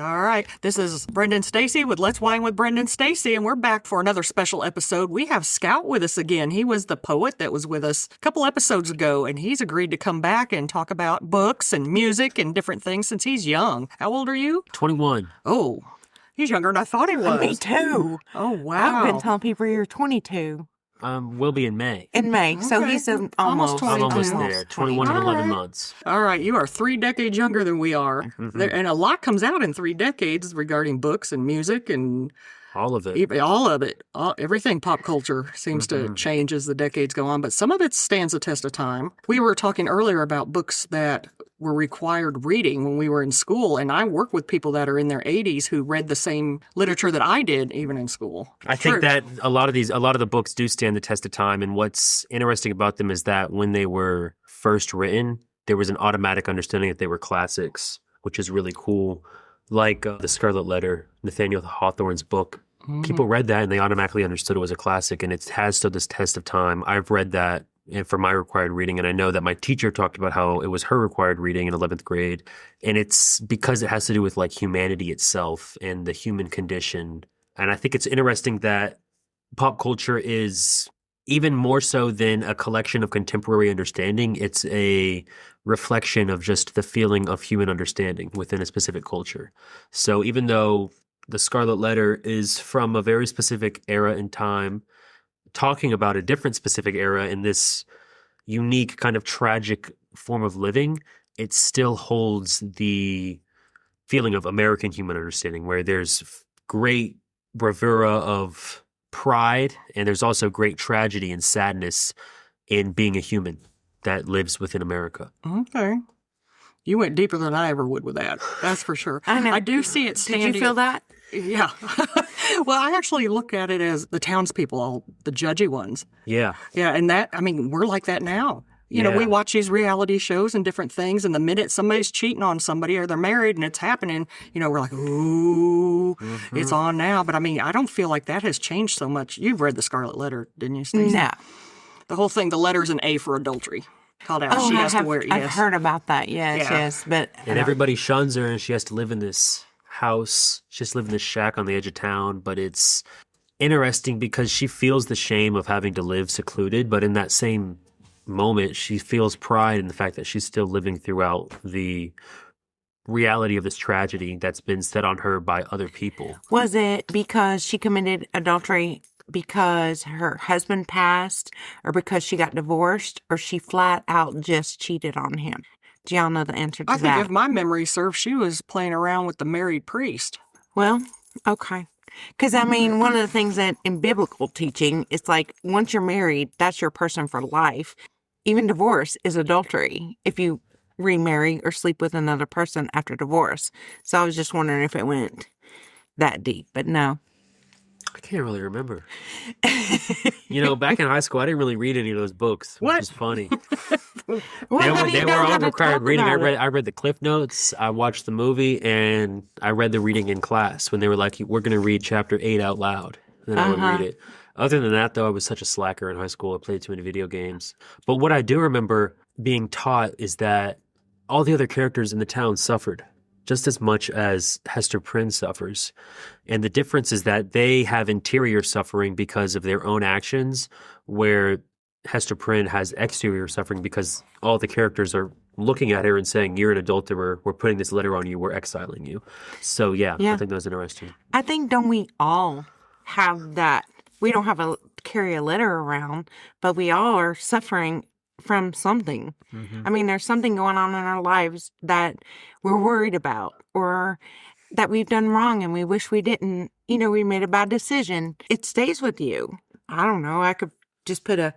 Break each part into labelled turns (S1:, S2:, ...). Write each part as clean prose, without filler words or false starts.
S1: All right. This is Brendan Stacy with Let's Wine with Brendan Stacy, and we're back for another special episode. We have Scout with us again. He was the poet that was with us a couple episodes ago, and he's agreed to come back and talk about books and music and different things since he's young. How old are you?
S2: 21.
S1: Oh, he's younger than I thought he was.
S3: Me too.
S1: Oh, wow.
S3: I've been telling people you're 22
S2: We'll be in May.
S3: in May, so
S1: Okay.
S3: he's
S1: Almost
S3: almost
S1: 20.
S2: I'm almost
S3: 22.
S2: there. 21 and 11 months.
S1: All right, you are 3 decades younger than we are. And a lot comes out in 3 decades regarding books and music and
S2: All of it.
S1: all of it. Everything pop culture seems to change as the decades go on, but some of it stands the test of time. We were talking earlier about books that were required reading when we were in school, and I work with people that are in their 80s who read the same literature that I did even in school.
S2: I think
S1: Sure.
S2: that a lot of the books do stand the test of time, and what's interesting about them is that when they were first written, there was an automatic understanding that they were classics, which is really cool. Like The Scarlet Letter, Nathaniel Hawthorne's book. People read that and they automatically understood it was a classic, and it has stood this test of time. I've read that for my required reading, and I know that my teacher talked about how it was her required reading in 11th grade, and it's because it has to do with like humanity itself and the human condition. And I think it's interesting that pop culture is even more so than a collection of contemporary understanding. It's a reflection of just the feeling of human understanding within a specific culture. So even though The Scarlet Letter is from a very specific era in time, talking about a different specific era in this unique kind of tragic form of living, it still holds the feeling of American human understanding, where there's great bravura of pride, and there's also great tragedy and sadness in being a human that lives within America.
S1: Okay. You went deeper than I ever would with that. That's for sure.
S3: I know.
S1: I do see it
S3: Did
S1: standing.
S3: you feel that?
S1: Yeah. Well, I actually look at it as the townspeople, all the judgy ones.
S2: Yeah.
S1: Yeah, and that, I mean, we're like that now. You know, we
S2: Yeah.
S1: watch these reality shows and different things, and the minute somebody's cheating on somebody or they're married and it's happening, you know, we're like, ooh, it's on now. But I mean, I don't feel like that has changed so much. You've read The Scarlet Letter, didn't you, Stacey?
S3: No.
S1: The whole thing, the letter's an A for adultery. Called out. She has to wear,
S3: I've
S1: yes.
S3: heard about that. Yes,
S1: Yeah.
S3: yes. But
S2: And everybody shuns her, and she has to live in this house. She has to live in this shack on the edge of town. But it's interesting because she feels the shame of having to live secluded. But in that same moment, she feels pride in the fact that she's still living throughout the reality of this tragedy that's been set on her by other people.
S3: was it because she committed adultery because her husband passed, or because she got divorced, or she flat out just cheated on him? Do y'all know the answer to
S1: I think
S3: that?
S1: if my memory serves, she was playing around with the married priest.
S3: Well, okay. Because, I mean, one of the things that in biblical teaching, it's like once you're married, that's your person for life. Even divorce is adultery if you remarry or sleep with another person after divorce. So I was just wondering if it went that deep, but no.
S2: I can't really remember. You know, back in high school, I didn't really read any of those books, which
S1: What?
S2: is funny.
S3: Well,
S2: They
S3: how
S2: were,
S3: do you
S2: they
S3: know
S2: were
S3: how
S2: all
S3: to
S2: required
S3: talk
S2: reading.
S3: about it?
S2: I read the Cliff Notes, I watched the movie, and I read the reading in class when they were like, we're going to read chapter 8 out loud. And then I would read it. Other than that, though, I was such a slacker in high school. I played too many video games. But what I do remember being taught is that all the other characters in the town suffered just as much as Hester Prynne suffers. And the difference is that they have interior suffering because of their own actions, where Hester Prynne has exterior suffering because all the characters are looking at her and saying, you're an adulterer, we're putting this letter on you, we're exiling you. So yeah. I think that was interesting.
S3: I think, don't we all have that? We don't have a carry a letter around, but we all are suffering from something. I mean, there's something going on in our lives that we're worried about, or that we've done wrong and we wish we didn't. You know, we made a bad decision. It stays with you. I don't know. I could just put a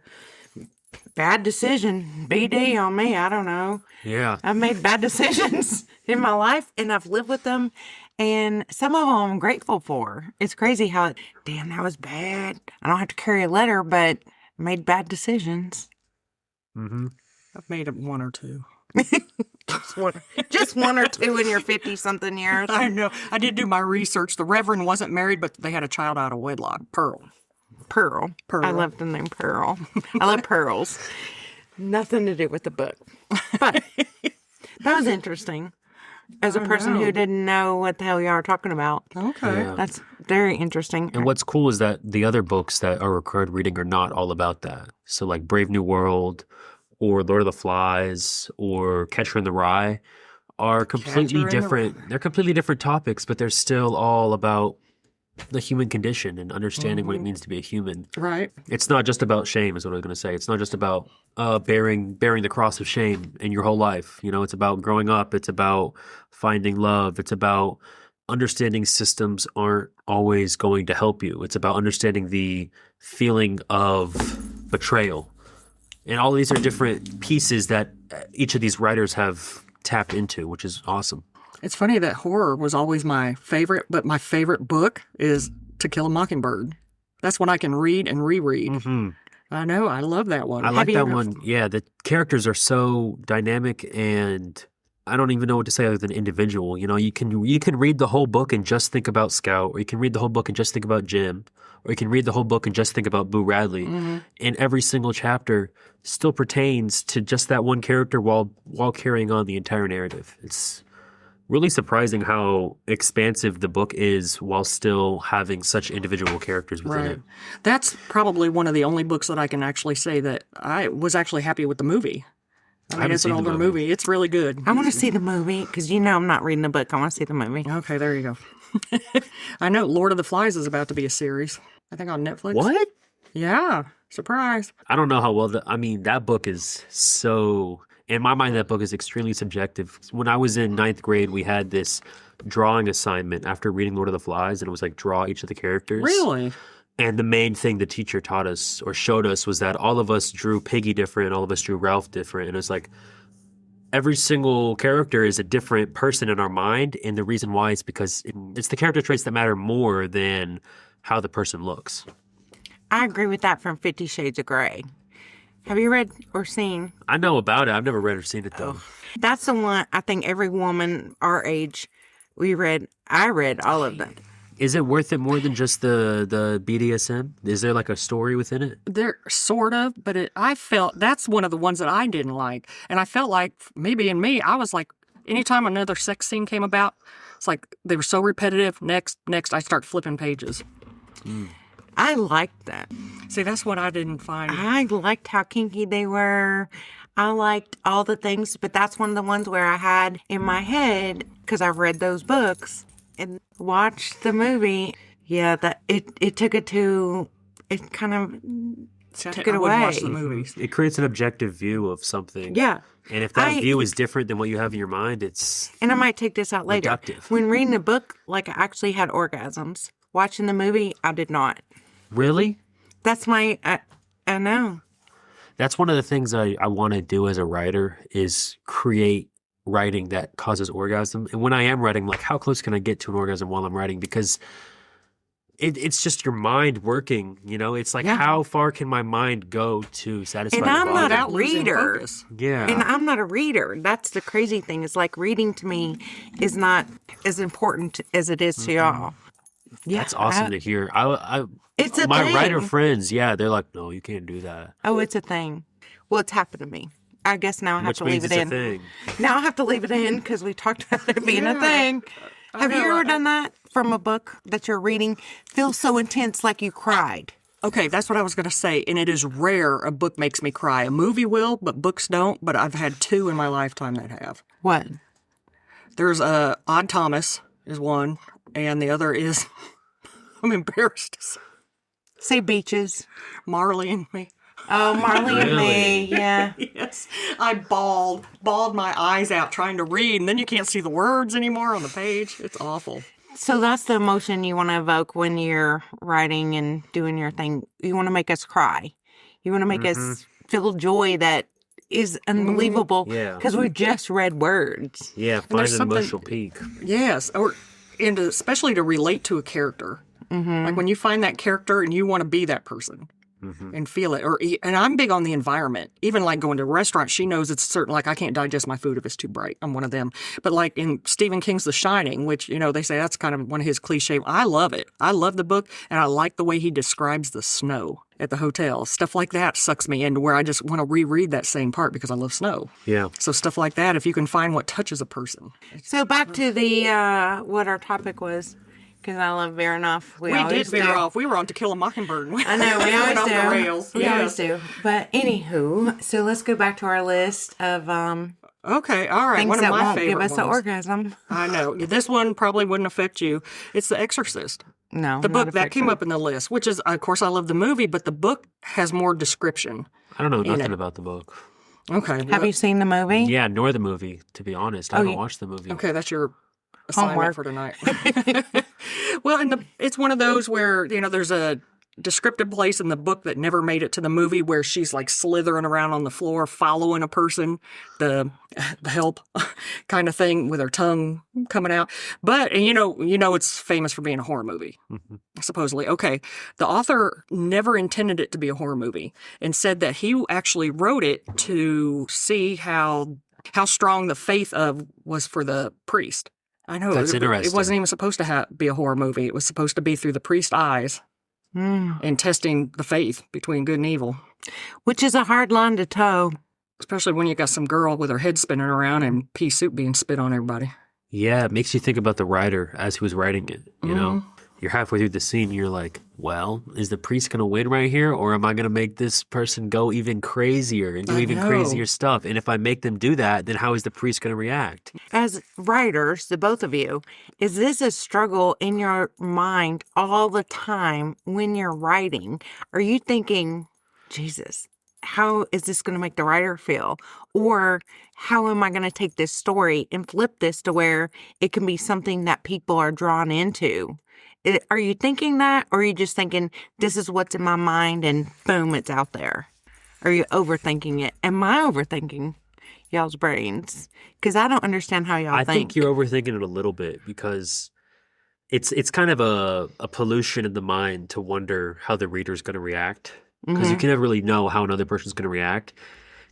S3: bad decision, BD on me. I don't know.
S2: Yeah.
S3: I've made bad decisions in my life and I've lived with them. And some of them I'm grateful for. It's crazy how, damn, that was bad. I don't have to carry a letter, but I made bad decisions.
S2: Mm-hmm.
S1: I've made one or two.
S3: Just one or two in your 50-something years.
S1: I know. I did do my research. The Reverend wasn't married, but they had a child out of wedlock, Pearl.
S3: Pearl.
S1: Pearl.
S3: I love the name Pearl. I love pearls. Nothing to do with the book. But that was interesting. as a
S1: I
S3: person
S1: know.
S3: who didn't know what the hell y'all are talking about.
S1: Okay.
S2: Yeah.
S3: That's very interesting.
S2: And what's cool is that the other books that are required reading are not all about that. So like Brave New World or Lord of the Flies or Catcher in the Rye are completely
S1: Catcher in the
S2: different. They're completely different topics, but they're still all about the human condition and understanding what it means to be a human.
S1: Right.
S2: It's not just about shame, is what I was going to say. It's not just about bearing the cross of shame in your whole life. You know, it's about growing up. It's about finding love. It's about understanding systems aren't always going to help you. It's about understanding the feeling of betrayal. And all these are different pieces that each of these writers have tapped into, which is awesome.
S1: It's funny that horror was always my favorite, but my favorite book is To Kill a Mockingbird. That's one I can read and reread.
S2: Mm-hmm.
S1: I know. I love that one.
S2: I like
S3: you
S2: that
S3: ever-
S2: one. Yeah, the characters are so dynamic, and I don't even know what to say other than individual. You know, you can read the whole book and just think about Scout, or you can read the whole book and just think about Jim, or you can read the whole book and just think about Boo Radley.
S1: Mhm.
S2: And every single chapter still pertains to just that one character while carrying on the entire narrative. It's really surprising how expansive the book is while still having such individual characters within
S1: Right.
S2: it.
S1: That's probably one of the only books that I can actually say that I was actually happy with the movie. I mean,
S2: haven't
S1: it's an
S2: seen the
S1: older
S2: movie.
S1: movie. It's really good.
S3: I want to see the movie because I'm not reading the book. I want to see the movie.
S1: Okay, there you go. I know Lord of the Flies is about to be a series. I think on Netflix.
S2: What?
S1: Yeah. Surprise.
S2: I don't know how well that book is so, in my mind, that book is extremely subjective. When I was in ninth grade, we had this drawing assignment after reading Lord of the Flies, and it was like draw each of the characters.
S1: Really?
S2: And the main thing the teacher taught us or showed us was that all of us drew Piggy different, all of us drew Ralph different. And it's like every single character is a different person in our mind. And the reason why is because it's the character traits that matter more than how the person looks.
S3: I agree with that from 50 Shades of Grey. Have you read or seen?
S2: I know about it. I've never read or seen it though.
S3: That's the one I think every woman our age, I read all of them.
S2: Is it worth it more than just the BDSM? Is there like a story within it?
S1: They're sort of, but I felt that's one of the ones that I didn't like. And I felt like maybe in me, I was like, anytime another sex scene came about, it's like they were so repetitive. Next, I start flipping pages.
S3: I liked that.
S1: See, that's what I didn't find.
S3: I liked how kinky they were. I liked all the things, but that's one of the ones where I had in my head, because I've read those books and watched the movie. Yeah, that it took it to, it kind of
S1: See,
S3: took it
S1: I wouldn't
S3: away.
S1: watch the movies.
S2: It creates an objective view of something.
S3: Yeah.
S2: And if that
S3: I-
S2: view is different than what you have in your mind, it's
S3: And I might take this out later.
S2: Reductive.
S3: When reading the book, like I actually had orgasms. Watching the movie, I did not.
S2: really.
S3: That's my, I know.
S2: That's one of the things I want to do as a writer is create writing that causes orgasm. And when I am writing, like how close can I get to an orgasm while I'm writing? Because it's just your mind working, you know? It's like
S3: Yeah.
S2: how far can my mind go to satisfy
S3: And
S2: the
S3: I'm
S2: body?
S3: not a
S1: Without losing
S3: reader.
S1: focus.
S2: Yeah.
S3: And I'm not a reader. That's the crazy thing. It's like reading to me is not as important as it is to y'all. Yeah,
S2: That's awesome to hear.
S3: It's a
S2: my
S3: thing.
S2: writer friends, yeah, they're like, no, you can't do that.
S3: Oh, it's a thing. Well, it's happened to me. I guess now I have
S2: Which
S3: to
S2: means
S3: leave
S2: it's
S3: it
S2: a
S3: in.
S2: thing.
S3: Now I have to leave it in because we talked about it being a
S1: Yeah.
S3: thing. Have you
S1: know,
S3: ever done that from a book that you're reading? Feels so intense, like you cried.
S1: Okay, that's what I was going to say. And it is rare a book makes me cry. A movie will, but books don't. But I've had two in my lifetime that have.
S3: What?
S1: There's Odd Thomas is one, and the other is, I'm embarrassed to say,
S3: Say beaches.
S1: Marley and Me.
S3: Oh, Marley and
S2: Really?
S3: me. Yeah.
S1: Yes, I bawled my eyes out trying to read, and then you can't see the words anymore on the page. It's awful.
S3: So that's the emotion you want to evoke when you're writing and doing your thing. You want to make us cry. You want to make us feel joy that is unbelievable
S2: Yeah.
S3: because we just read words.
S2: Yeah, find
S1: there's
S2: an
S1: something-
S2: emotional peak.
S1: Yes, especially to relate to a character.
S3: Mm-hmm.
S1: Like when you find that character and you want to be that person. and feel it. And I'm big on the environment. Even like going to a restaurant, she knows it's certain, like I can't digest my food if it's too bright. I'm one of them. But like in Stephen King's The Shining, which, they say that's kind of one of his cliche. I love it. I love the book, and I like the way he describes the snow at the hotel. Stuff like that sucks me into where I just want to reread that same part because I love snow.
S2: Yeah.
S1: So stuff like that, if you can find what touches a person.
S3: So back to the what our topic was, because I love veering off.
S1: We did veer off. We were on To Kill a Mockingbird.
S3: I know, we always
S1: off
S3: do.
S1: the rails.
S3: We always do. But anywho, so let's go back to our list of
S1: Okay, all right.
S3: things
S1: one of
S3: that
S1: my
S3: won't
S1: favorite
S3: give us
S1: ones.
S3: an orgasm.
S1: I know. This one probably wouldn't affect you. It's The Exorcist.
S3: No,
S1: The
S3: not
S1: book that
S3: affected.
S1: came up in the list, which is, of course, I love the movie, but the book has more description.
S2: I don't know
S1: In
S2: nothing
S1: it.
S2: about the book.
S1: Okay.
S3: Have you seen the movie?
S2: Yeah, nor the movie, to be honest. I haven't watched the movie.
S1: Okay, that's your assignment
S3: Homework.
S1: for tonight. Well, it's one of those where, there's a descriptive place in the book that never made it to the movie where she's like slithering around on the floor following a person, the help kind of thing with her tongue coming out. But and it's famous for being a horror movie, supposedly. Okay, the author never intended it to be a horror movie and said that he actually wrote it to see how strong the faith was for the priest. I know
S2: That's
S1: it
S2: interesting.
S1: wasn't even supposed to be a horror movie. It was supposed to be through the priest's eyes. And testing the faith between good and evil.
S3: Which is a hard line to toe.
S1: Especially when you got some girl with her head spinning around and pea soup being spit on everybody.
S2: Yeah, it makes you think about the writer as he was writing it, you know?
S1: Mm-hmm.
S2: You're halfway through the scene, you're like, well, is the priest going to win right here? Or am I going to make this person go even crazier and do
S1: I
S2: even
S1: know.
S2: crazier stuff? And if I make them do that, then how is the priest going to react?
S3: As writers, the both of you, is this a struggle in your mind all the time when you're writing? Are you thinking, Jesus, how is this going to make the writer feel? Or how am I going to take this story and flip this to where it can be something that people are drawn into? Are you thinking that, or are you just thinking, this is what's in my mind and boom, it's out there? Are you overthinking it? Am I overthinking y'all's brains? Because I don't understand how y'all
S2: I
S3: think.
S2: think you're overthinking it a little bit because it's kind of a pollution in the mind to wonder how the reader's going to react because you can never really know how another person's going to react.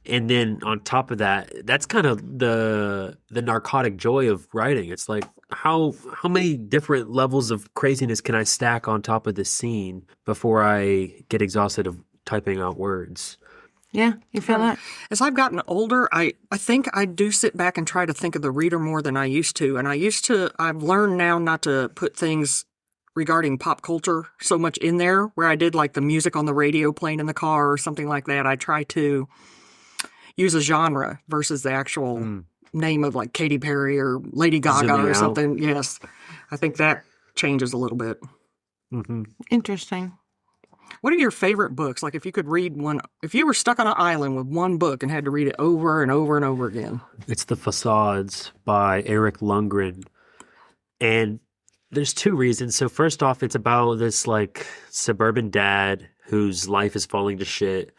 S2: And then on top of that, that's kind of the narcotic joy of writing. It's like how many different levels of craziness can I stack on top of this scene before I get exhausted of typing out words?
S3: Yeah, you feel that?
S1: As I've gotten older, I think I do sit back and try to think of the reader more than I used to. And I've learned now not to put things regarding pop culture so much in there where I did like the music on the radio playing in the car or something like that. I try to use a genre versus the actual name of like Katy Perry or Lady Gaga
S2: Zooming
S1: or
S2: out.
S1: something. Yes. I think that changes a little bit.
S2: Mm-hmm.
S3: Interesting.
S1: What are your favorite books? Like if you could read one, if you were stuck on an island with one book and had to read it over and over and over again.
S2: It's The Facades by Eric Lundgren. And there's two reasons. So first off, it's about this like suburban dad whose life is falling to shit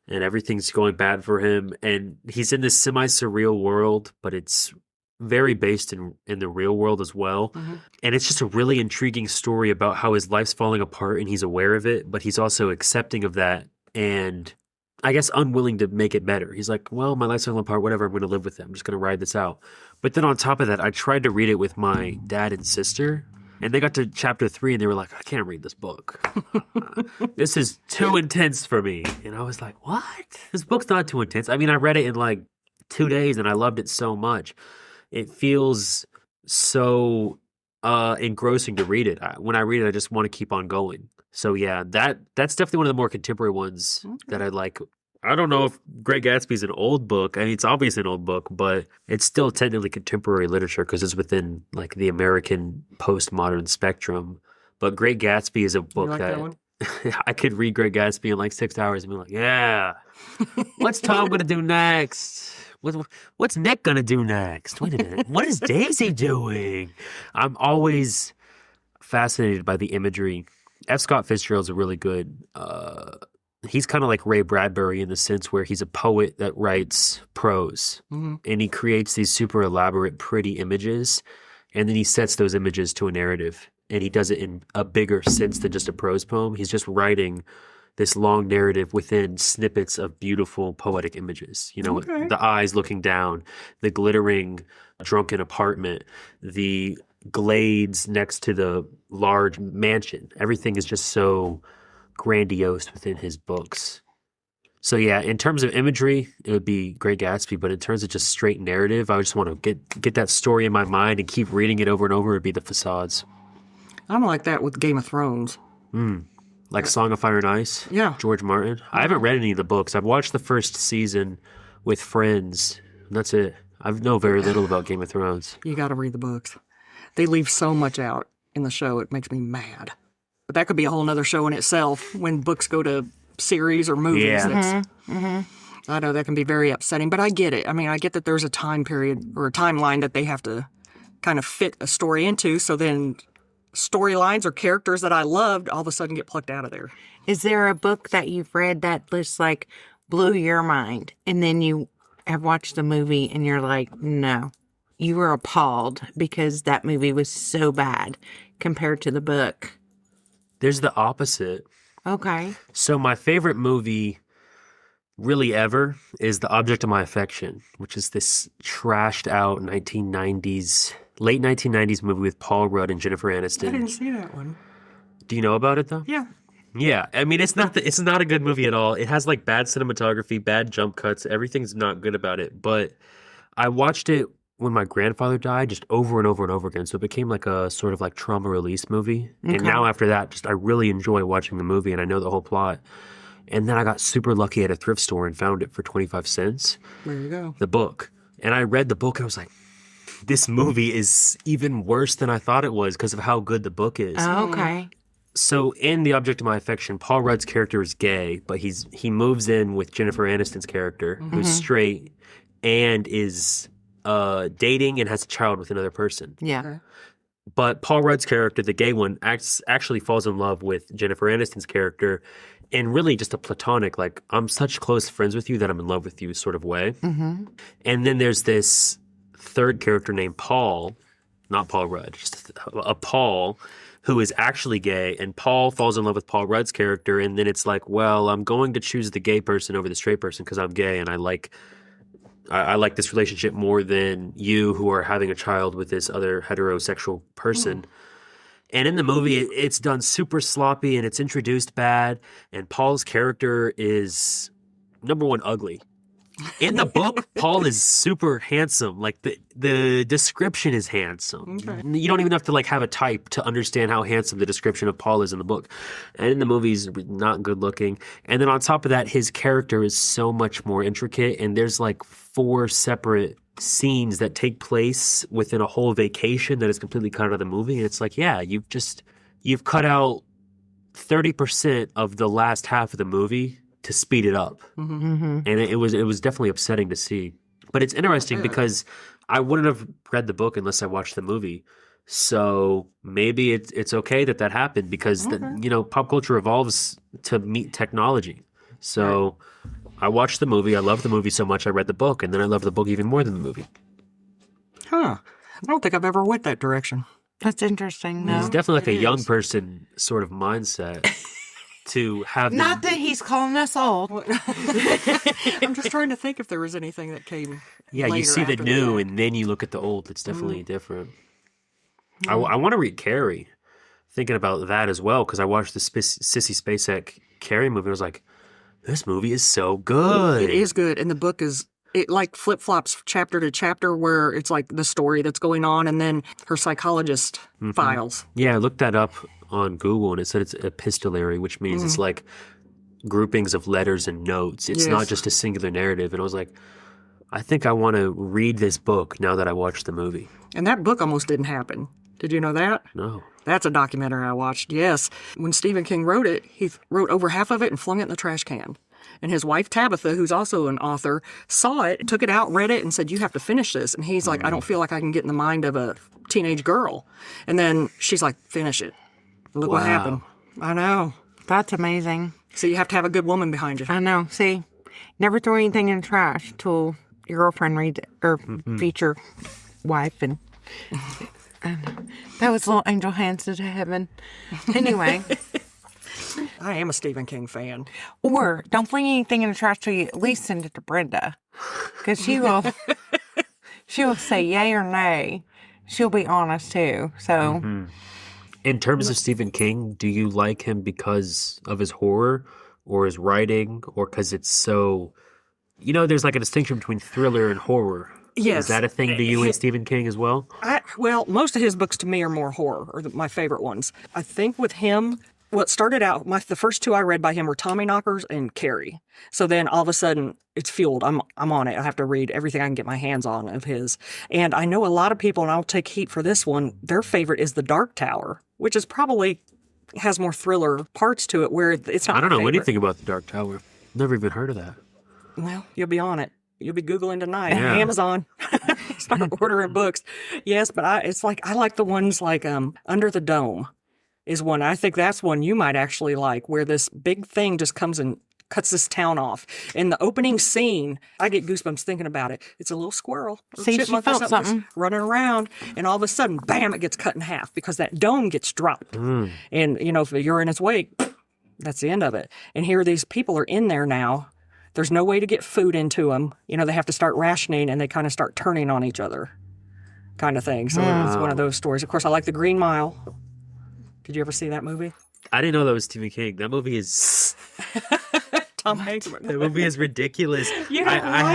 S2: and everything's going bad for him. And he's in this semi-surreal world, but it's very based in the real world as well.
S1: Mm-hmm.
S2: And it's just a really intriguing story about how his life's falling apart and he's aware of it, but he's also accepting of that and I guess unwilling to make it better. He's like, well, my life's falling apart, whatever, I'm going to live with it. I'm just going to ride this out. But then on top of that, I tried to read it with my dad and sister. And they got to chapter 3 and they were like, I can't read this book. This is too intense for me. And I was like, what? This book's not too intense. I mean, I read it in like 2 days and I loved it so much. It feels so engrossing to read it. When I read it, I just want to keep on going. So yeah, that's definitely one of the more contemporary ones that I like. I don't know if Great Gatsby's an old book. I mean, it's obviously an old book, but it's still technically contemporary literature because it's within like the American postmodern spectrum. But Great Gatsby is a book
S1: You like that one?
S2: I could read Great Gatsby in like 6 hours and be like, yeah, what's Tom going to do next? What's Nick going to do next? Wait a minute. What is Daisy doing? I'm always fascinated by the imagery. F. Scott Fitzgerald's a really good he's kind of like Ray Bradbury in the sense where he's a poet that writes prose and he creates these super elaborate, pretty images and then he sets those images to a narrative and he does it in a bigger sense than just a prose poem. He's just writing this long narrative within snippets of beautiful poetic images. You know,
S1: Okay.
S2: the eyes looking down, the glittering drunken apartment, the glades next to the large mansion. Everything is just so grandiose within his books. So yeah, in terms of imagery, it would be Great Gatsby, but in terms of just straight narrative, I just want to get that story in my mind and keep reading it over and over. It'd be The Facades.
S1: I'm like that with Game of Thrones.
S2: Like Song of Fire and Ice?
S1: Yeah.
S2: George Martin? I haven't read any of the books. I've watched the first season with friends, and that's it. I know very little about Game of Thrones.
S1: You got to read the books. They leave so much out in the show. It makes me mad. But that could be a whole nother show in itself when books go to series or movies.
S2: Yeah.
S1: I know that can be very upsetting, but I get it. I mean, I get that there's a time period or a timeline that they have to kind of fit a story into. So then storylines or characters that I loved all of a sudden get plucked out of there.
S3: Is there a book that you've read that just like blew your mind, and then you have watched the movie and you're like, no, you were appalled because that movie was so bad compared to the book?
S2: There's the opposite.
S3: Okay.
S2: So my favorite movie really ever is The Object of My Affection, which is this trashed out late 1990s movie with Paul Rudd and Jennifer Aniston.
S1: see that one.
S2: Do you know about it though?
S1: Yeah.
S2: Yeah, I mean it's not a good movie at all. It has like bad cinematography, bad jump cuts. Everything's not good about it. But I watched it when my grandfather died, just over and over and over again. So it became like a sort of like trauma release movie. And now after that, just I really enjoy watching the movie and I know the whole plot. And then I got super lucky at a thrift store and found it for 25 cents,
S1: There you go.
S2: the book. And I read the book and I was like, this movie is even worse than I thought it was because of how good the book is.
S3: Okay.
S2: So in The Object of My Affection, Paul Rudd's character is gay, but he moves in with Jennifer Aniston's character, who's straight and is dating and has a child with another person.
S3: Yeah.
S1: Okay.
S2: But Paul Rudd's character, the gay one, actually falls in love with Jennifer Aniston's character in really just a platonic, like, I'm such close friends with you that I'm in love with you sort of way.
S3: Mm-hmm.
S2: And then there's this third character named Paul, not Paul Rudd, just a Paul, who is actually gay. And Paul falls in love with Paul Rudd's character. And then it's like, well, I'm going to choose the gay person over the straight person because I'm gay and I like this relationship more than you who are having a child with this other heterosexual person. And in the movie, it's done super sloppy and it's introduced bad. And Paul's character is, number one, ugly. In the book, Paul is super handsome. Like the description is handsome.
S1: Okay.
S2: You don't even have to like have a type to understand how handsome the description of Paul is in the book. And in the movie, he's not good looking. And then on top of that, his character is so much more intricate. And there's like 4 separate scenes that take place within a whole vacation that is completely cut out of the movie. And it's like, yeah, you've cut out 30% of the last half of the movie to speed it up.
S3: Mm-hmm.
S2: And it was definitely upsetting to see. But it's interesting because I wouldn't have read the book unless I watched the movie. So maybe it's okay that happened because pop culture evolves to meet technology. So I watched the movie. I loved the movie so much I read the book, and then I loved the book even more than the movie.
S1: Huh. I don't think I've ever went that direction.
S3: That's interesting. No.
S2: It's definitely like
S1: it
S2: a young
S1: is.
S2: person sort of mindset to have
S3: Not that he's calling us old.
S1: I'm just trying to think if there was anything that came.
S2: Yeah, you
S1: later
S2: see the
S1: after
S2: new
S1: fact.
S2: and then you look at the old. It's definitely different. I want to read Carrie. Thinking about that as well because I watched the Sissy Spacek Carrie movie. And I was like, this movie is so good.
S1: It is good, and the book is. It like flip flops chapter to chapter where it's like the story that's going on, and then her psychologist files.
S2: Yeah, I looked that up on Google and it said it's epistolary, which means it's like groupings of letters and notes. It's not
S1: Yes.
S2: just a singular narrative. And I was like, I think I want to read this book now that I watched the movie.
S1: And that book almost didn't happen. Did you know that?
S2: No.
S1: That's a documentary I watched. Yes, when Stephen King wrote it, he wrote over half of it and flung it in the trash can. And his wife Tabitha, who's also an author, saw it, took it out, read it, and said, "You have to finish this." And he's like, "I don't feel like I can get in the mind of a teenage girl." And then she's like, "Finish it." Look what
S2: Wow.
S1: happened. I know.
S3: That's amazing.
S1: So you have to have a good woman behind you.
S3: I know. See, never throw anything in the trash till your girlfriend reads it, or future wife. And I know. That was little angel hands to heaven. Anyway,
S1: I am a Stephen King fan.
S3: Or don't fling anything in the trash till you at least send it to Brenda. Because she will say yay or nay. She'll be honest too. So
S2: In terms of Stephen King, do you like him because of his horror or his writing or because it's so, there's like a distinction between thriller and horror.
S1: Yes.
S2: Is that a thing to you and Stephen King as well?
S1: Well, most of his books to me are more horror, or my favorite ones. I think with him, what started out, the first two I read by him were Tommyknockers and Carrie. So then all of a sudden, it's fueled. I'm on it. I have to read everything I can get my hands on of his. And I know a lot of people, and I'll take heat for this one, their favorite is The Dark Tower, which is probably has more thriller parts to it, where it's not
S2: I don't know
S1: my favorite.
S2: anything about The Dark Tower. Never even heard of that.
S1: Well, you'll be on it. You'll be Googling tonight.
S2: Yeah.
S1: Amazon. Start ordering books. Yes, but I like the ones like Under the Dome is one. I think that's one you might actually like, where this big thing just comes and cuts this town off. In the opening scene, I get goosebumps thinking about it. It's a little squirrel. Or
S3: See, she
S1: chipmunk or
S3: felt something.
S1: just running around, and all of a sudden, bam, it gets cut in half because that dome gets dropped. And, if you're in its wake, that's the end of it. And here these people are in there now. There's no way to get food into them. They have to start rationing, and they kind of start turning on each other kind of thing. So it's one of those stories. Of course, I like The Green Mile. Did you ever see that movie?
S2: I didn't know that was Stephen King. That movie is
S1: Tom Hanks.
S2: that movie is ridiculous.
S1: You
S2: I
S1: don't like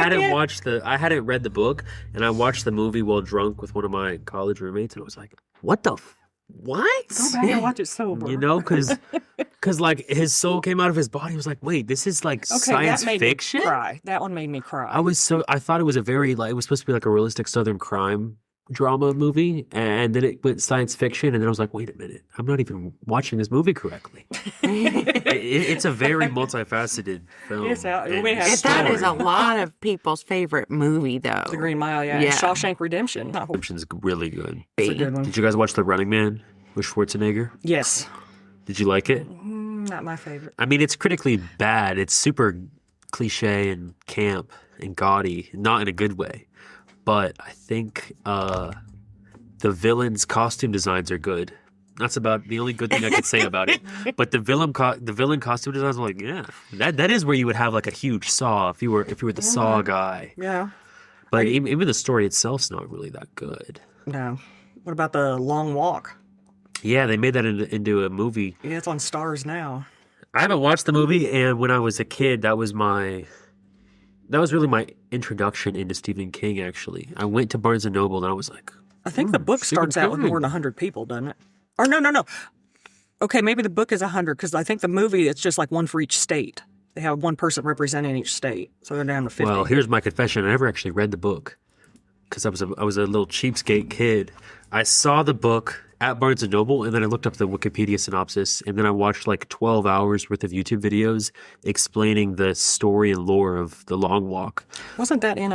S2: hadn't
S1: it?
S2: I hadn't read the book, and I watched the movie while drunk with one of my college roommates, and I was like, "What the? What?"
S1: Go back and watch it sober.
S2: Because like his soul came out of his body. I was like, "Wait, this is like science
S1: that made
S2: fiction."
S1: Me cry. That one made me cry.
S2: I thought it was a very it was supposed to be like a realistic Southern crime drama movie, and then it went science fiction, and then I was like, wait a minute, I'm not even watching this movie correctly. It's a very multifaceted film.
S1: It's out-
S2: and
S1: we have-
S3: That
S2: story.
S3: is a lot of people's favorite movie, though.
S1: The Green Mile, yeah.
S3: Yeah.
S1: Shawshank Redemption.
S2: Redemption's really good.
S1: That's a good one.
S2: Did you guys watch The Running Man with Schwarzenegger?
S1: Yes.
S2: Did you like it?
S1: Not my favorite.
S2: I mean, it's critically bad. It's super cliche and camp and gaudy, not in a good way. But I think the villain's costume designs are good. That's about the only good thing I could say about it. But the villain costume designs, I'm like, yeah, that is where you would have like a huge Saw if you were the Saw guy.
S1: Yeah.
S2: But even the story itself's not really that good.
S1: No. What about The Long Walk?
S2: Yeah, they made that into a movie.
S1: Yeah, it's on Stars now.
S2: I haven't watched the movie, and when I was a kid, that was really my introduction into Stephen King, actually. I went to Barnes & Noble, and I was like,
S1: I think the book
S2: Stephen
S1: starts out with
S2: King.
S1: more than 100 people, doesn't it? Or no. Okay, maybe the book is 100, because I think the movie, it's just like one for each state. They have one person representing each state, so they're down to 50.
S2: well, here's my confession. I never actually read the book because I was a little cheapskate kid. I saw the book at Barnes & Noble, and then I looked up the Wikipedia synopsis, and then I watched like 12 hours worth of YouTube videos explaining the story and lore of The Long Walk.
S1: Wasn't that in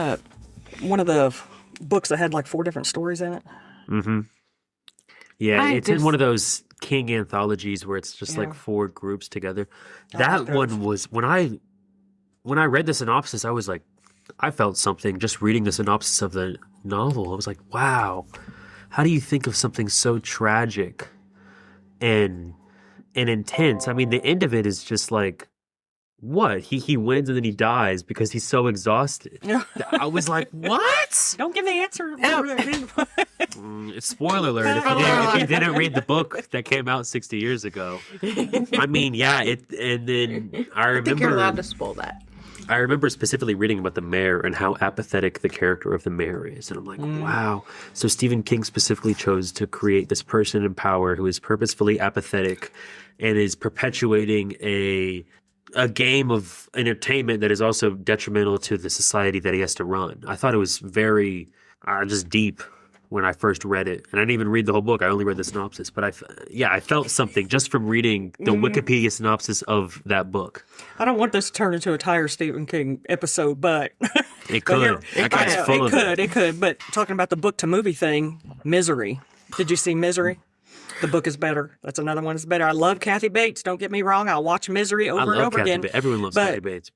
S1: one of the books that had like 4 different stories in it?
S2: Yeah, it's in one of those King anthologies where it's just like 4 groups together. That one was when I read the synopsis, I was like, I felt something just reading the synopsis of the novel. I was like, wow, how do you think of something so tragic and intense? I mean, the end of it is just like, what? He wins and then he dies because he's so exhausted. I was like, what?
S1: Don't give the answer.
S2: Spoiler alert! If you didn't read the book that came out 60 years ago, I mean, yeah. And then
S3: I think you're allowed to spoil that.
S2: I remember specifically reading about the mayor and how apathetic the character of the mayor is, and I'm like, wow. So Stephen King specifically chose to create this person in power who is purposefully apathetic and is perpetuating a game of entertainment that is also detrimental to the society that he has to run. I thought it was very just deep when I first read it. And I didn't even read the whole book. I only read the synopsis. But I felt something just from reading the Wikipedia synopsis of that book.
S1: I don't want this to turn into a entire Stephen King episode, but
S2: It could. That guy's full of it.
S1: It could. But talking about the book to movie thing, Misery. Did you see Misery? The book is better. That's another one that's better. I love Kathy Bates. Don't get me wrong. I'll watch Misery over and over again.
S2: Everyone loves Kathy Bates.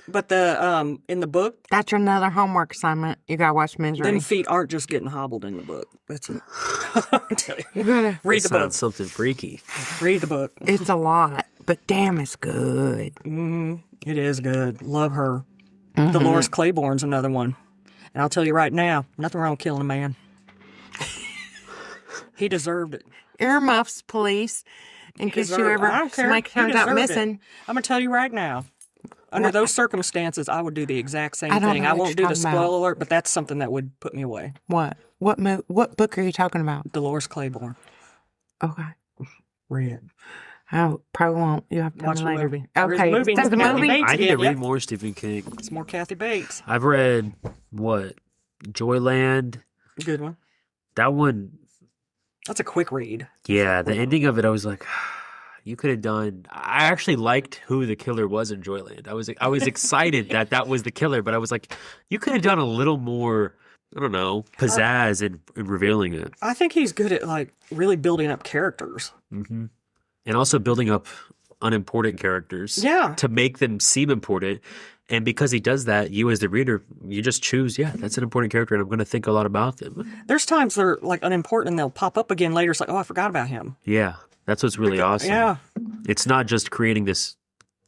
S1: But the in the book,
S3: That's another homework assignment. You gotta watch Misery.
S1: them feet aren't just getting hobbled in the book. That's it. I tell you.
S3: You gotta.
S1: Read the
S2: Sounds
S1: book.
S2: something freaky.
S1: Read the book.
S3: It's a lot, but damn, it's good.
S1: It is good. Love her. Dolores Claiborne's another one. And I'll tell you right now, nothing wrong with killing a man. He deserved it.
S3: Earmuffs, police. In case you
S1: I
S3: ever
S1: don't care.
S3: somebody
S1: He
S3: turns out
S1: deserved it.
S3: missing.
S1: I'm gonna tell you right now. Under those circumstances, I would do the exact same
S3: I don't
S1: thing.
S3: know
S1: I
S3: what
S1: won't do
S3: you're
S1: the
S3: talking about.
S1: spoiler alert, but that's something that would put me away.
S3: What? What book are you talking about?
S1: Dolores Claiborne.
S3: Okay.
S1: Read it.
S3: I probably won't. You have to
S1: Watch
S3: tell
S1: the
S3: me later.
S1: movie. There's
S3: Okay.
S1: a movie.
S3: There's a
S1: Kathy
S3: movie?
S1: Bates
S2: I need to
S1: again.
S2: read
S1: Yep.
S2: more Stephen King.
S1: It's more Kathy Bates.
S2: I've read, what, Joyland?
S1: Good one.
S2: That one,
S1: That's a quick read.
S2: yeah, the ending of it, I was like, you could have done. I actually liked who the killer was in Joyland. I was excited that was the killer, but I was like, you could have done a little more, I don't know, pizzazz in revealing it.
S1: I think he's good at like really building up characters.
S2: Hmm. And also building up unimportant characters
S1: Yeah.
S2: to make them seem important. And because he does that, you as the reader, you just choose, yeah, that's an important character, and I'm going to think a lot about them.
S1: There's times they're like unimportant and they'll pop up again later. It's like, oh, I forgot about him.
S2: Yeah, that's what's really awesome.
S1: Yeah.
S2: It's not just creating this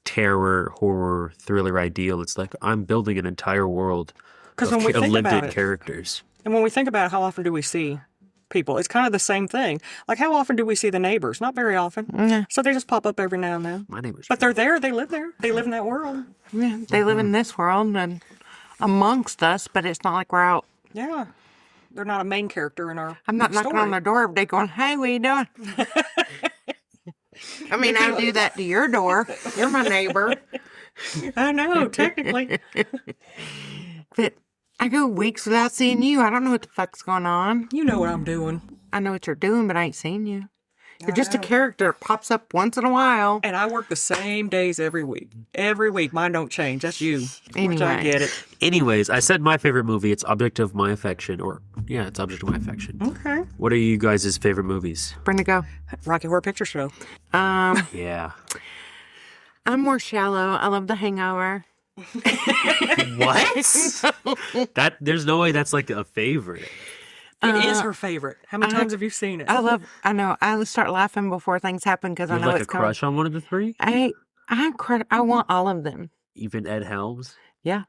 S2: terror, horror, thriller ideal. It's like I'm building an entire world
S1: 'Cause
S2: of,
S1: when we
S2: of
S1: think
S2: lived
S1: about
S2: in
S1: it-
S2: characters.
S1: And when we think about it, how often do we see people? It's kind of the same thing. Like, how often do we see the neighbors? Not very often.
S3: Yeah.
S1: So they just pop up every now and then.
S2: My name is.
S1: But they're there. They live there. They live in that world.
S3: Yeah. They live in this world and amongst us, but it's not like we're out.
S1: Yeah. They're not a main character in our
S3: I'm not knocking
S1: story.
S3: on their door every day going, hey, what you doing? I mean, I do that to your door. You're my neighbor.
S1: I know, technically.
S3: But I go weeks without seeing you. I don't know what the fuck's going on.
S1: You know what I'm doing.
S3: I know what you're doing, but I ain't seen you. You're just a character that pops up once in a while.
S1: And I work the same days every week. Every week. Mine don't change. That's you. Which I
S3: Anyway.
S1: get it.
S2: Anyways, I said my favorite movie. It's Object of My Affection, or yeah, it's Object of My Affection.
S1: Okay.
S2: What are you guys' favorite movies?
S3: Brenda, go.
S1: Rocky Horror Picture Show.
S2: Yeah.
S3: I'm more shallow. I love The Hangover.
S2: What? That there's no way that's like a favorite.
S1: It is her favorite. How many times have you seen it?
S3: I know. I start laughing before things happen because
S2: You
S3: I
S2: have
S3: know
S2: like a
S3: it's coming.
S2: crush on one of the three?
S3: I want all of them.
S2: Even Ed Helms?
S3: Yeah.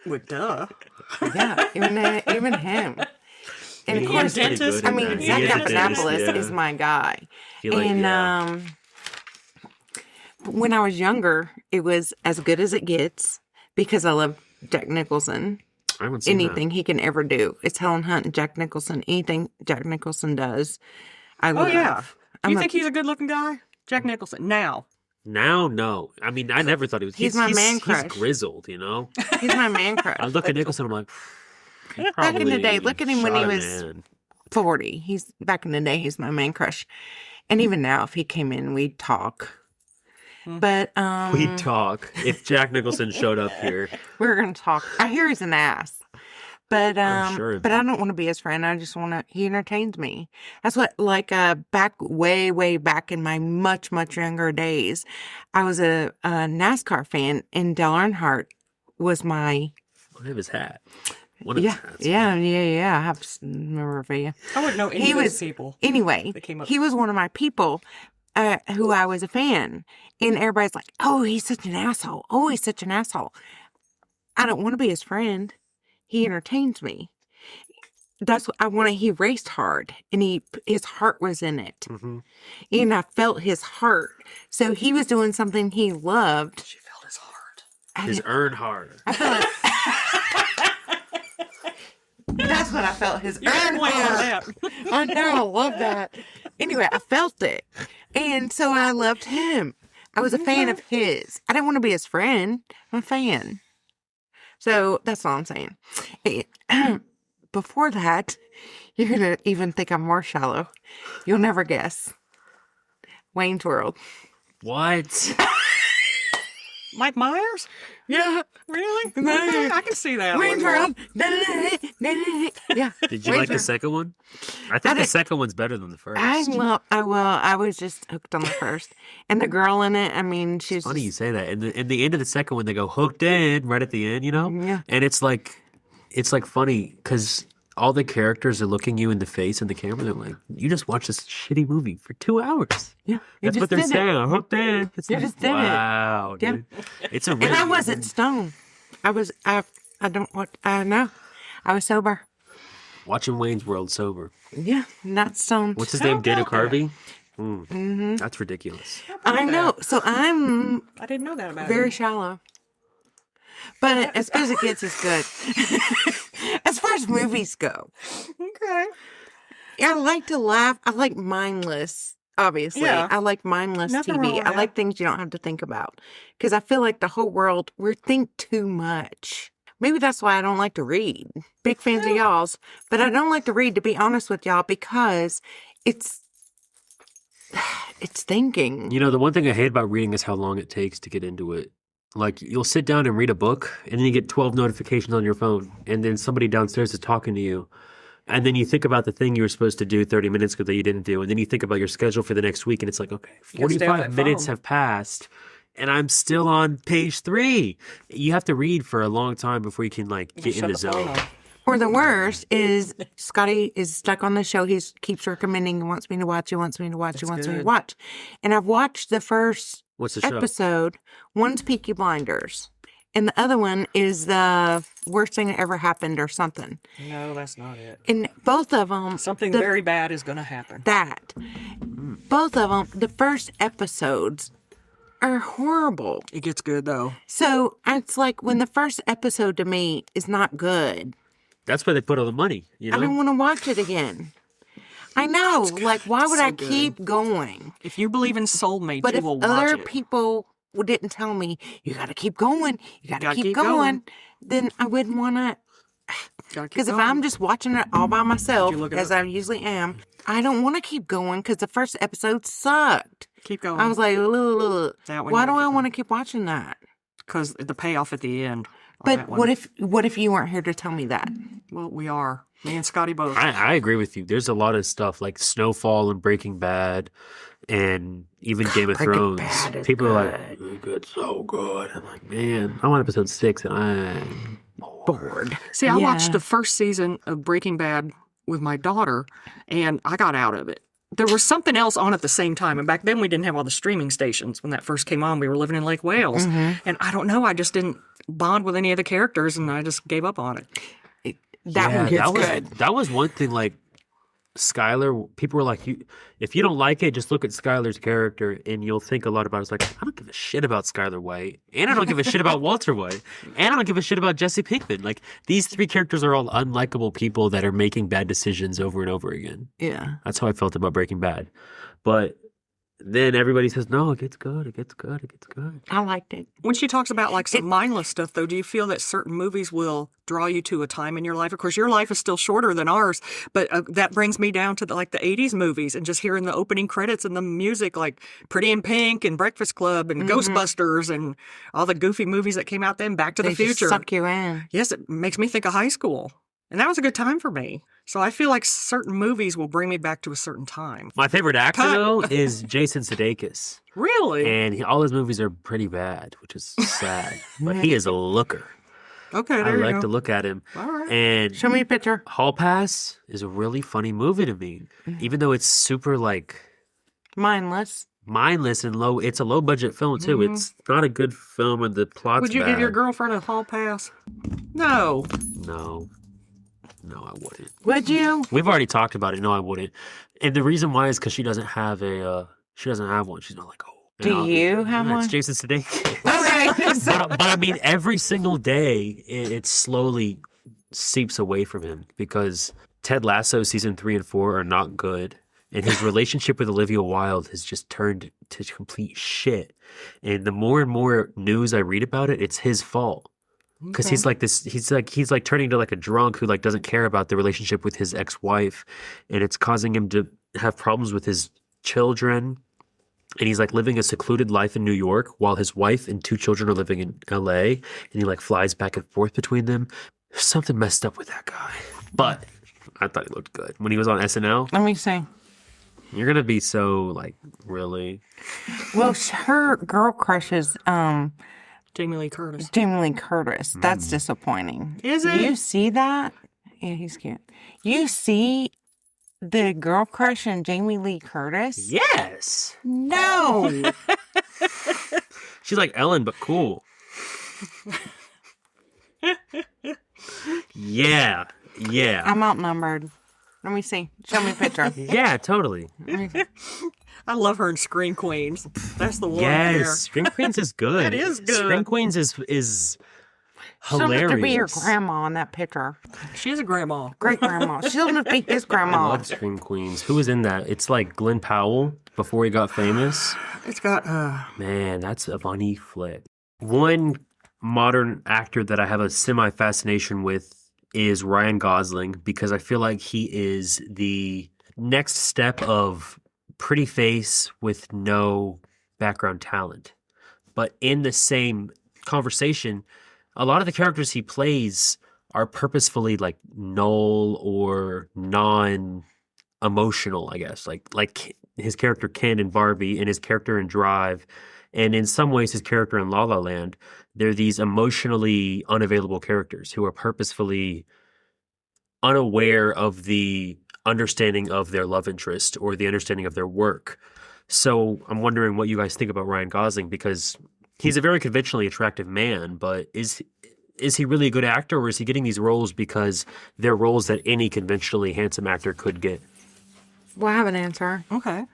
S1: Well, duh.
S3: Yeah. even him. And
S2: He
S3: of course,
S2: is pretty good
S3: I
S2: in
S3: mean,
S2: that. He
S3: Zach
S2: is a dentist,
S3: Galifianakis
S2: yeah.
S3: is my guy.
S2: He like-
S3: And
S2: yeah.
S3: when I was younger, it was As Good as It Gets because I love Jack Nicholson.
S2: I haven't seen
S3: Anything he can ever do. It's Helen Hunt and Jack Nicholson. Anything Jack Nicholson does, I
S1: Oh,
S3: love.
S1: yeah.
S3: I'm
S1: You
S3: a-
S1: think he's a good looking guy? Jack Nicholson. Now.
S2: that. Now, no. I mean, I never thought he was.
S3: He's my man
S2: He's
S3: crush.
S2: grizzled, you know?
S3: He's my man crush.
S2: I look at Nicholson, I'm like, he
S3: Back in the day,
S2: probably
S3: look at him when he
S2: shot a
S3: was
S2: man.
S3: 40. He's back in the day. He's my man crush, and even now, if he came in, we'd talk. But
S2: We'd talk if Jack Nicholson showed up here.
S3: we're gonna talk. I hear he's an ass, but
S2: I'm sure.
S3: but I don't want to be his friend. I just want to. He entertains me. That's what back way back in my much younger days, I was a NASCAR fan, and Dale Earnhardt was my
S2: I have his hat. One of his hats.
S3: yeah. I have memorabilia.
S1: I wouldn't know any
S3: He
S1: of those
S3: was
S1: people.
S3: Anyway,
S1: That came up.
S3: he was one of my people who I was a fan. And everybody's like, oh, he's such an asshole. Oh, he's such an asshole. I don't want to be his friend. He entertains me. That's what I wanted. He raced hard and his heart was in it.
S2: Mhm.
S3: And I felt his heart. So he was doing something he loved.
S1: She felt his heart.
S2: His Earnhardt.
S3: I felt That's what I felt. His
S1: You can wait on
S3: Earnhardt.
S1: that.
S3: I know, I love that. Anyway, I felt it. And so I loved him. I was a fan of his. I didn't want to be his friend. I'm a fan. So that's all I'm saying. Hey, before that, you're going to even think I'm more shallow. You'll never guess. Wayne's World.
S2: What?
S1: Mike Myers?
S3: Yeah.
S1: Really? Okay, I can see that.
S3: Waiting for
S1: one.
S3: him. Yeah.
S2: Did you like the second one? I think the second one's better than the first.
S3: I was just hooked on the first. And the girl in it, I mean, she's
S2: Funny you
S3: just,
S2: say that. And in the end of the second one, they go hooked in right at the end, you know?
S3: Yeah.
S2: And it's like funny because all the characters are looking you in the face in the camera. They're like, you just watched this shitty movie for 2 hours.
S3: Yeah.
S2: That's what they're saying. Hooked in. It's
S3: You
S2: like,
S3: just did it.
S2: wow,
S3: Yeah.
S2: dude. It's a really
S3: And I wasn't stoned. I was sober.
S2: watching Wayne's World sober.
S3: Yeah, not stoned.
S2: What's his name? Dana
S1: about that?
S2: Carvey? That's ridiculous.
S3: I know. So I'm
S1: I didn't know that about
S3: very
S1: him.
S3: shallow. But as good as it gets, it's good. As far as movies go,
S1: Okay.
S3: I like to laugh. I like mindless, obviously.
S1: Yeah.
S3: I like mindless
S1: Nothing wrong
S3: TV.
S1: with
S3: I
S1: that.
S3: like things you don't have to think about. Because I feel like the whole world, we think too much. Maybe that's why I don't like to read. Big fans of y'all's. But I don't like to read, to be honest with y'all, because it's thinking.
S2: You know, the one thing I hate about reading is how long it takes to get into it. Like, you'll sit down and read a book, and then you get 12 notifications on your phone, and then somebody downstairs is talking to you. And then you think about the thing you were supposed to do 30 minutes ago that you didn't do. And then you think about your schedule for the next week, and it's like, okay,
S1: You gotta stay on
S2: 45
S1: that
S2: minutes
S1: phone.
S2: have passed, and I'm still on page 3. You have to read for a long time before you can, like, get in
S1: Shut
S2: the
S1: the phone
S2: zone.
S1: off.
S3: Or the worst is Scotty is stuck on the show. He keeps recommending, he wants me to watch, he wants me to watch, he
S1: That's
S3: wants me to
S1: good.
S3: watch. And I've watched the first
S2: What's the show?
S3: episode. One's Peaky Blinders. And the other one is the worst thing that ever happened or something.
S1: No, that's not it.
S3: And both of them,
S1: Something very bad is going to happen.
S3: both of them, the first episodes are horrible.
S1: It gets good though.
S3: So it's like when the first episode to me is not good,
S2: That's where they put all the money, you
S3: I don't
S2: know?
S3: want to watch it again. I know. Like, why would
S1: So
S3: I
S1: good.
S3: keep going?
S1: If you believe in soulmates,
S3: But
S1: you
S3: if
S1: will watch
S3: other
S1: it.
S3: people didn't tell me, you got to keep going, you got to
S1: Gotta
S3: keep
S1: keep
S3: going,
S1: going.
S3: then I wouldn't want to.
S1: Gotta keep
S3: Because if
S1: going.
S3: I'm just watching it all by myself,
S1: Did you look it
S3: as
S1: up?
S3: I usually am, I don't want to keep going because the first episode sucked.
S1: keep going.
S3: I was like, ugh,
S1: That one
S3: why
S1: you
S3: do
S1: gotta
S3: I
S1: keep
S3: want to keep watching that?
S1: because the payoff at the end. on
S3: But
S1: that one.
S3: what if you weren't here to tell me that?
S1: Well, we are. Me and Scotty both.
S2: I agree with you. There's a lot of stuff like Snowfall and Breaking Bad and even Game of
S3: Breaking
S2: Thrones.
S3: Bad is
S2: People are like, it's so good. I'm like, man, I'm on episode 6 and I'm bored.
S1: See, I watched
S3: Yeah.
S1: the first season of Breaking Bad with my daughter, and I got out of it. There was something else on at the same time. And back then, we didn't have all the streaming stations. When that first came on, we were living in Lake Wales. And I don't know, I just didn't bond with any of the characters, and I just gave up on it.
S3: That one gets
S2: that was,
S3: good.
S2: That was one thing, like, Skylar, people were like, if you don't like it, just look at Skylar's character and you'll think a lot about it. It's like, I don't give a shit about Skylar White. And I don't give a shit about Walter White. And I don't give a shit about Jesse Pinkman. Like, these 3 characters are all unlikable people that are making bad decisions over and over again.
S3: Yeah.
S2: That's how I felt about Breaking Bad. But then everybody says, no, it gets good, it gets good, it gets good.
S3: I liked it.
S1: When she talks about like some mindless stuff, though, do you feel that certain movies will draw you to a time in your life? Of course, your life is still shorter than ours, but that brings me down to like the 80s movies and just hearing the opening credits and the music like Pretty in Pink and Breakfast Club and Ghostbusters and all the goofy movies that came out then, Back to the
S3: They just
S1: Future.
S3: suck you in.
S1: Yes, it makes me think of high school. And that was a good time for me. So I feel like certain movies will bring me back to a certain time.
S2: My favorite actor,
S1: Cut.
S2: though, is Jason Sudeikis.
S1: Really?
S2: And all his movies are pretty bad, which is sad. But he is a looker.
S1: Okay,
S2: I
S1: there you
S2: like
S1: go.
S2: to look at him.
S1: All right.
S2: And
S3: Show me a picture.
S2: Hall Pass is a really funny movie to me, even though it's super like
S3: Mindless.
S2: mindless and low. It's a low budget film too. It's not a good film and the plot's
S1: Would you give your
S2: bad.
S1: girlfriend a hall pass? No.
S2: No, I wouldn't.
S3: Would you?
S2: We've already talked about it. No, I wouldn't. And the reason why is because she doesn't have she doesn't have one. She's not like, oh.
S3: Do you have
S2: yeah,
S3: one?
S2: It's Jason Sudeikis.
S3: Okay.
S2: but I mean, every single day, it slowly seeps away from him because Ted Lasso season 3 and 4 are not good. And his relationship with Olivia Wilde has just turned to complete shit. And the more and more news I read about it, it's his fault. Because he's like this, he's like turning into like a drunk who like doesn't care about the relationship with his ex-wife, and it's causing him to have problems with his children. and he's like living a secluded life in New York while his wife and 2 children are living in LA, and he like flies back and forth between them. There's something messed up with that guy. But I thought he looked good. When he was on SNL,
S3: Let me see.
S2: you're going to be so like, really?
S3: Well, her girl crush is
S1: Jamie Lee Curtis.
S3: Jamie Lee Curtis. That's disappointing.
S1: Is it?
S3: You see that? Yeah, he's cute. You see the girl crush in Jamie Lee Curtis?
S2: Yes.
S3: No.
S2: She's like Ellen, but cool. Yeah. Yeah.
S3: I'm outnumbered. Let me see. Show me a picture.
S2: Yeah, totally.
S1: I love her in Scream Queens. That's the one.
S2: Yes. Scream Queens is good.
S1: That is good.
S2: Scream Queens is
S3: She'll have
S2: hilarious.
S3: to be your grandma in that picture.
S1: There. She's a grandma.
S3: Great grandma. She'll have to be his
S2: I
S3: grandma.
S2: love Scream Queens. Who was in that? It's like Glenn Powell before he got famous.
S1: It's got
S2: Man, that's a funny flick. One modern actor that I have a semi-fascination with is Ryan Gosling, because I feel like he is the next step of pretty face with no background talent. But in the same conversation, a lot of the characters he plays are purposefully like null or non-emotional, I guess. Like his character Ken in Barbie and his character in Drive, and in some ways his character in La La Land. They're these emotionally unavailable characters who are purposefully unaware of the understanding of their love interest or the understanding of their work. So I'm wondering what you guys think about Ryan Gosling, because he's a very conventionally attractive man, but is he really a good actor, or is he getting these roles because they're roles that any conventionally handsome actor could get?
S3: Well, I have an answer.
S1: okay.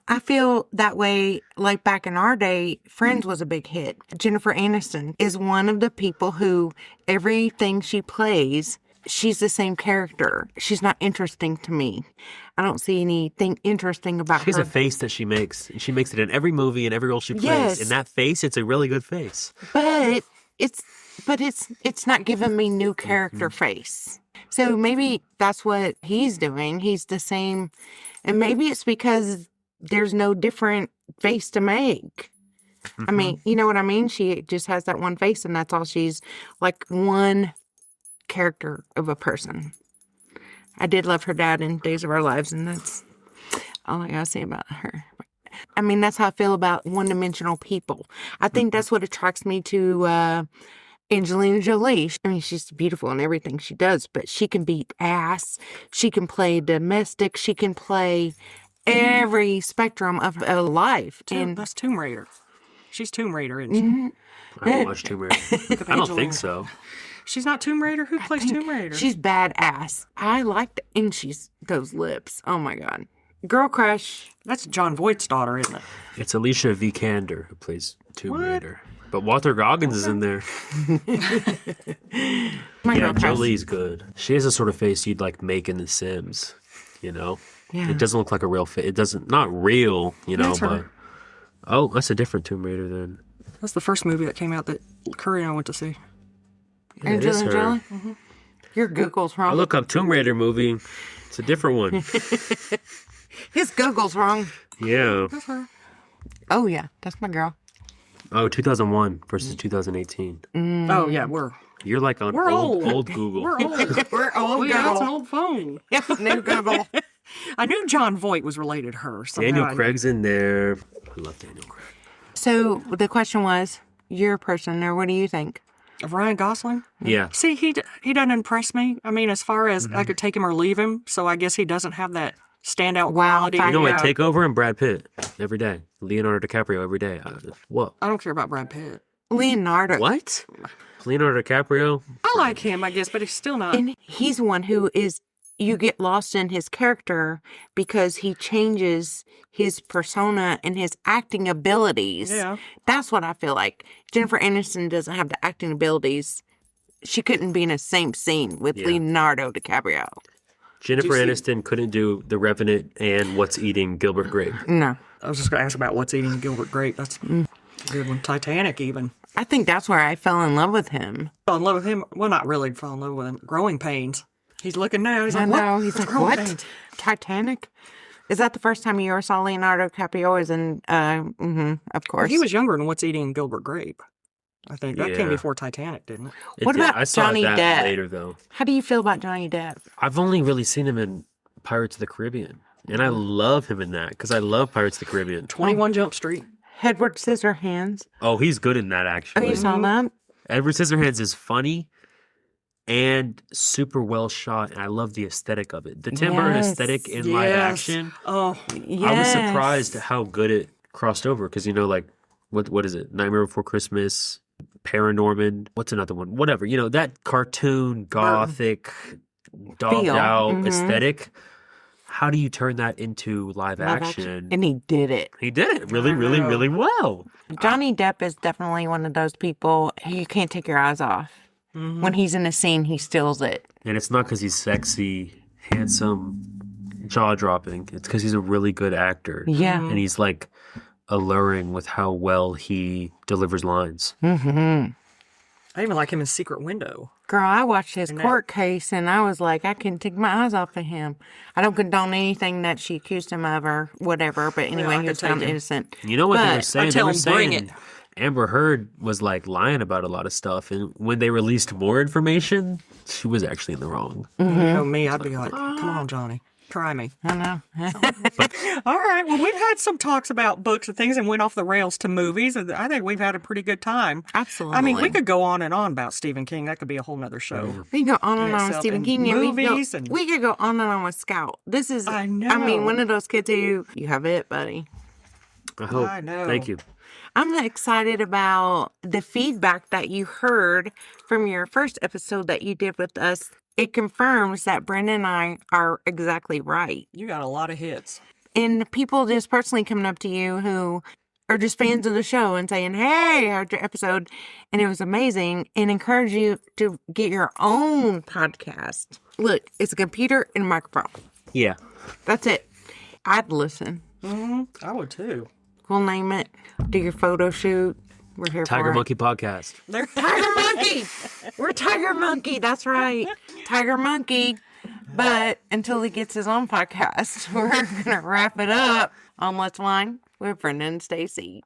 S3: I feel that way, like back in our day, Friends was a big hit. Jennifer Aniston is one of the people who everything she plays, she's the same character. She's not interesting to me. I don't see anything interesting about
S2: She has
S3: her.
S2: a face that she makes, and she makes it in every movie and every role she plays.
S3: Yes.
S2: And that face, it's a really good face.
S3: But it's not giving me new character face. So maybe that's what he's doing. He's the same, and maybe it's because there's no different face to make. I mean, you know what I mean? She just has that one face, and that's all. She's like one character of a person. I did love her dad in Days of Our Lives, and that's all I gotta say about her. I mean, that's how I feel about one-dimensional people. I think that's what attracts me to Angelina Jolie. I mean, she's beautiful in everything she does, but she can beat ass. She can play domestic. She can play every spectrum of a life. And
S1: That's Tomb Raider. She's Tomb Raider, isn't she?
S3: Mhm.
S2: I don't watch Tomb Raider. I don't think so.
S1: She's not Tomb Raider? Who plays Tomb Raider?
S3: she's badass. I like and she's those lips. Oh my god, girl crush.
S1: That's John Voight's daughter, isn't it?
S2: It's Alicia Vikander who plays Tomb Raider. But Walter Goggins is in there.
S3: My
S2: Yeah,
S3: girl crush.
S2: Jolie's good. She has a sort of face you'd like make in The Sims, you know?
S3: Yeah.
S2: It doesn't look like a real face. It doesn't, not real, you know,
S1: That's her.
S2: but. Oh, that's a different Tomb Raider then.
S1: That's the first movie that came out that Curry and I went to see.
S2: Yeah, it is
S3: Angelina
S2: her.
S3: Jolie. Your Google's
S2: I
S3: wrong.
S2: look up Tomb Raider movie. It's a different one.
S3: His Google's wrong.
S2: Yeah.
S1: That's her.
S3: Oh yeah, that's my girl.
S2: Oh, 2001 versus 2018.
S1: Oh, yeah, we're
S2: You're like on
S1: We're
S2: old,
S1: old.
S2: old Google.
S1: we're old.
S3: We're old
S1: We got an
S3: girl.
S1: old phone.
S3: Yep, new Google.
S1: I knew John Voight was related to her. Somehow
S2: Daniel
S1: I knew.
S2: Craig's in there. I love Daniel Craig.
S3: So the question was, you're a person, or what do you think?
S1: Of Ryan Gosling?
S2: Yeah.
S1: See, he doesn't impress me. I mean, as far as I could take him or leave him, so I guess he doesn't have that standout
S3: Wow,
S1: quality.
S3: fine.
S2: You know what?
S1: Yeah.
S2: Take over and Brad Pitt every day. Leonardo DiCaprio every day. What?
S1: I don't care about Brad Pitt.
S3: Leonardo.
S2: What? Leonardo DiCaprio?
S1: I like him, I guess, but he's still not.
S3: And he's one who is, you get lost in his character because he changes his persona and his acting abilities.
S1: Yeah.
S3: That's what I feel like. Jennifer Aniston doesn't have the acting abilities. She couldn't be in the same scene with
S2: Yeah.
S3: Leonardo DiCaprio.
S2: Jennifer
S1: Did you
S2: Aniston couldn't do The Revenant and What's Eating Gilbert Grape.
S3: No.
S1: I was just going to ask about What's Eating Gilbert Grape. That's a good one. Titanic, even.
S3: I think that's where I fell in love with him.
S1: Fell in love with him. Well, not really fell in love with him. Growing Pains. He's looking now. He's
S3: I
S1: like, what?
S3: know. He's
S1: It's
S3: like,
S1: Growing
S3: what?
S1: Pains.
S3: Titanic? Is that the first time you ever saw Leonardo DiCaprio? Is in, of course.
S1: He was younger than What's Eating Gilbert Grape. I think that came
S2: Yeah.
S1: before Titanic, didn't it?
S3: What about
S2: I saw
S3: Johnny
S2: that
S3: Depp?
S2: later, though.
S3: How do you feel about Johnny Depp?
S2: I've only really seen him in Pirates of the Caribbean. And I love him in that because I love Pirates of the Caribbean.
S1: 21 Jump Street.
S3: Edward Scissorhands.
S2: Oh, he's good in that,
S3: Oh,
S2: actually.
S3: you saw that?
S2: Edward Scissorhands is funny and super well shot, and I love the aesthetic of it. The Tim Burton
S3: Yes.
S2: aesthetic in live
S1: Yes.
S2: action.
S1: Oh,
S3: Yes.
S2: I was surprised at how good it crossed over because like what is it? Nightmare Before Christmas, Paranorman. What's another one? Whatever. That cartoon, gothic, dogged
S3: Feel.
S2: out
S3: Mhm.
S2: aesthetic. How do you turn that into live
S3: Live
S2: action?
S3: And he did it.
S2: He did it really, really,
S1: Wow.
S2: really well.
S3: Johnny Depp is definitely one of those people you can't take your eyes off.
S1: mhm.
S3: When he's in a scene, he steals it.
S2: And it's not because he's sexy, handsome, jaw dropping. It's because he's a really good actor.
S3: Yeah.
S2: And he's like alluring with how well he delivers lines.
S3: Mm-hmm.
S1: I even like him in Secret Window.
S3: Girl, I watched his
S1: And that-
S3: court case and I was like, I can't take my eyes off of him. I don't condone anything that she accused him of or whatever, but anyway,
S1: I
S3: he
S1: could
S3: was found
S1: take him.
S3: innocent.
S2: You know what they
S3: But
S2: were
S3: I
S2: saying? They
S1: tell
S2: were
S1: him, "Bring
S2: saying
S1: it."
S2: Amber Heard was like lying about a lot of stuff. And when they released more information, she was actually in the wrong.
S1: You know me, I'd be like, come on, Johnny. Try me.
S3: I know.
S1: All right. Well, we've had some talks about books and things and went off the rails to movies. And I think we've had a pretty good time.
S3: Absolutely.
S1: I mean, we could go on and on about Stephen King. That could be a whole nother show.
S3: We could go on and
S1: in
S3: on with
S1: itself,
S3: Stephen
S1: and
S3: King. And
S1: movies and-
S3: we could go on and on with Scout. This is,
S1: I
S3: I mean,
S1: know.
S3: one of those kids who, you have it, buddy.
S2: I hope.
S1: I know.
S2: Thank you.
S3: I'm excited about the feedback that you heard from your first episode that you did with us. It confirms that Brenda and I are exactly right.
S1: You got a lot of hits.
S3: And people just personally coming up to you who are just fans of the show and saying, hey, I heard your episode and it was amazing, and encourage you to get your own podcast. Look, it's a computer and a microphone.
S2: Yeah.
S3: That's it. I'd listen.
S1: I would too.
S3: We'll name it. Do your photo shoot. We're here
S2: Tiger
S3: for
S2: Monkey Podcast.
S3: Tiger Monkey. We're Tiger Monkey. That's right. Tiger Monkey. But until he gets his own podcast, we're going to wrap it up on Let's Wine with Brenda and Stacy.